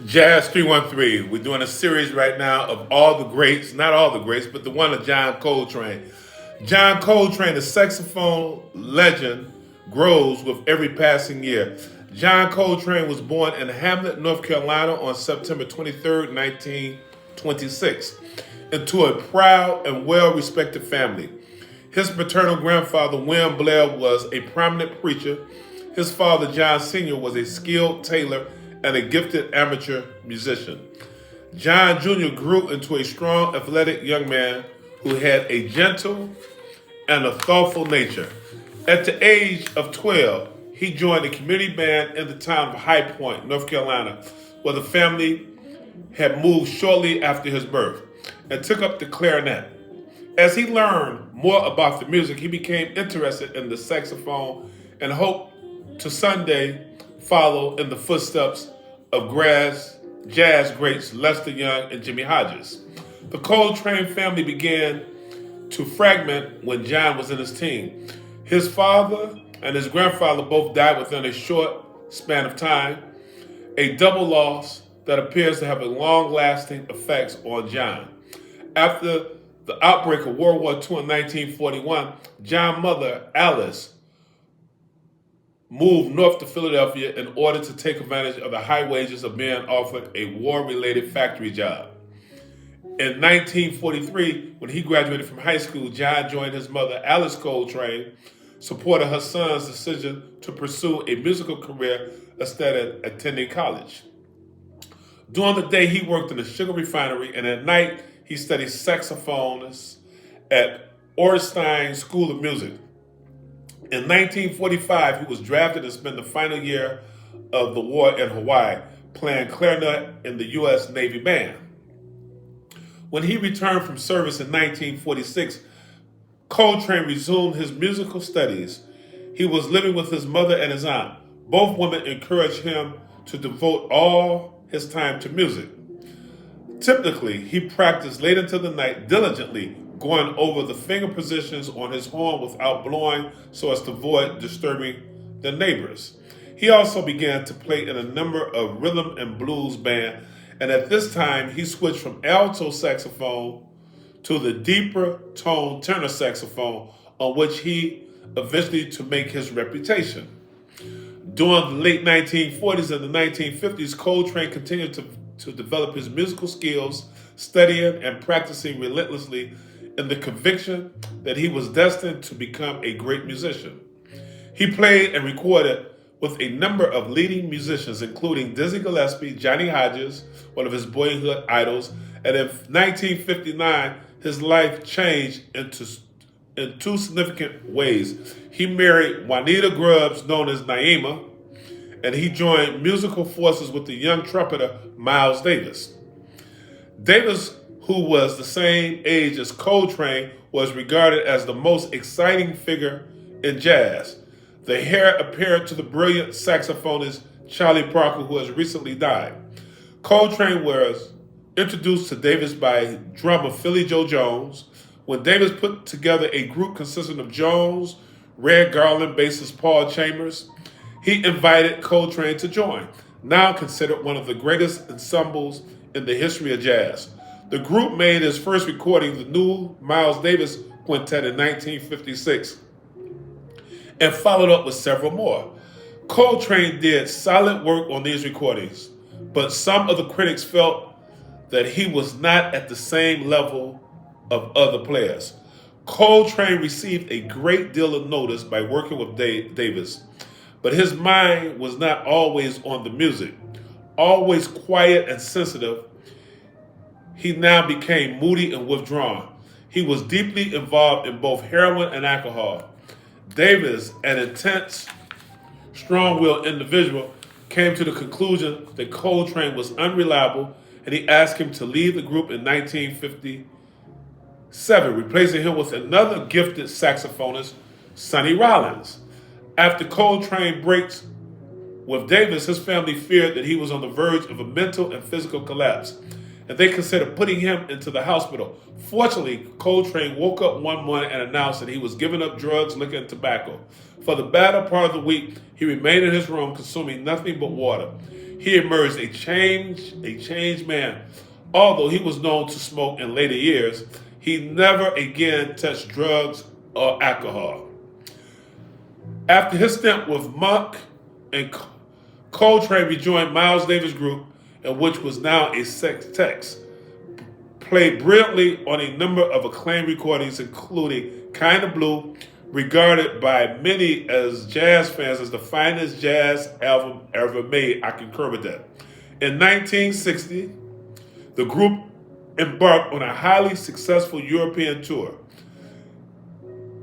Jazz 313. We're doing a series right now of all the greats, not all the greats, but the one of John Coltrane. John Coltrane, the saxophone legend, grows with every passing year. John Coltrane was born in Hamlet, North Carolina on September 23rd, 1926, into a proud and well respected family. His maternal grandfather, William Blair, was a prominent preacher. His father, John Sr., was a skilled tailor and a gifted amateur musician. John Jr. grew into a strong, athletic young man who had a gentle and a thoughtful nature. At the age of 12, he joined a community band in the town of High Point, North Carolina, where the family had moved shortly after his birth, and took up the clarinet. As he learned more about the music, he became interested in the saxophone and hoped to someday follow in the footsteps of jazz greats Lester Young and Jimmy Hodges. The Coltrane family began to fragment when John was in his teens. His father and his grandfather both died within a short span of time, a double loss that appears to have a long-lasting effects on John. After the outbreak of World War II in 1941, John's mother, Alice, moved north to Philadelphia in order to take advantage of the high wages of being offered a war-related factory job. In 1943, when he graduated from high school, John joined his mother, Alice Coltrane, supported her son's decision to pursue a musical career instead of attending college. During the day, he worked in a sugar refinery, and at night, he studied saxophonist at Ornstein School of Music. In 1945, he was drafted and spent the final year of the war in Hawaii, playing clarinet in the U.S. Navy Band. When he returned from service in 1946, Coltrane resumed his musical studies. He was living with his mother and his aunt. Both women encouraged him to devote all his time to music. Typically, he practiced late into the night diligently, going over the finger positions on his horn without blowing so as to avoid disturbing the neighbors. He also began to play in a number of rhythm and blues bands, and at this time he switched from alto saxophone to the deeper tone tenor saxophone, on which he eventually to make his reputation. During the late 1940s and the 1950s, Coltrane continued to develop his musical skills, studying and practicing relentlessly in the conviction that he was destined to become a great musician. He played and recorded with a number of leading musicians, including Dizzy Gillespie, Johnny Hodges, one of his boyhood idols, and in 1959, his life changed in two significant ways. He married Juanita Grubbs, known as Naima, and he joined musical forces with the young trumpeter Miles Davis. Davis, who was the same age as Coltrane, was regarded as the most exciting figure in jazz. The heir apparent to the brilliant saxophonist Charlie Parker, who has recently died. Coltrane was introduced to Davis by drummer Philly Joe Jones. When Davis put together a group consisting of Jones, Red Garland, bassist Paul Chambers, he invited Coltrane to join, now considered one of the greatest ensembles in the history of jazz. The group made its first recording, the new Miles Davis Quintet, in 1956, and followed up with several more. Coltrane did solid work on these recordings, but some of the critics felt that he was not at the same level of other players. Coltrane received a great deal of notice by working with Davis, but his mind was not always on the music. Always quiet and sensitive, he now became moody and withdrawn. He was deeply involved in both heroin and alcohol. Davis, an intense, strong-willed individual, came to the conclusion that Coltrane was unreliable, and he asked him to leave the group in 1957, replacing him with another gifted saxophonist, Sonny Rollins. After Coltrane breaks with Davis, his family feared that he was on the verge of a mental and physical collapse, and they considered putting him into the hospital. Fortunately, Coltrane woke up one morning and announced that he was giving up drugs, liquor, and tobacco. For the better part of the week, he remained in his room consuming nothing but water. he emerged a changed man. Although he was known to smoke in later years, he never again touched drugs or alcohol. After his stint with Monk and Coltrane rejoined Miles Davis' group, in which was now a sextet, played brilliantly on a number of acclaimed recordings, including Kinda Blue, regarded by many as jazz fans as the finest jazz album ever made. I concur with that. In 1960, the group embarked on a highly successful European tour.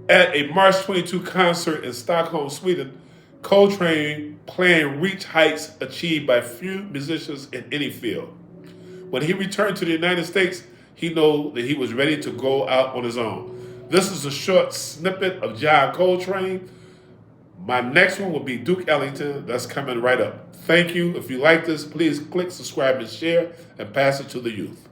At a March 22 concert in Stockholm, Sweden, Coltrane playing reached heights achieved by few musicians in any field. When he returned to the United States, he knew that he was ready to go out on his own. This is a short snippet of John Coltrane. My next one will be Duke Ellington. That's coming right up. Thank you. If you like this, please click subscribe and share and pass it to the youth.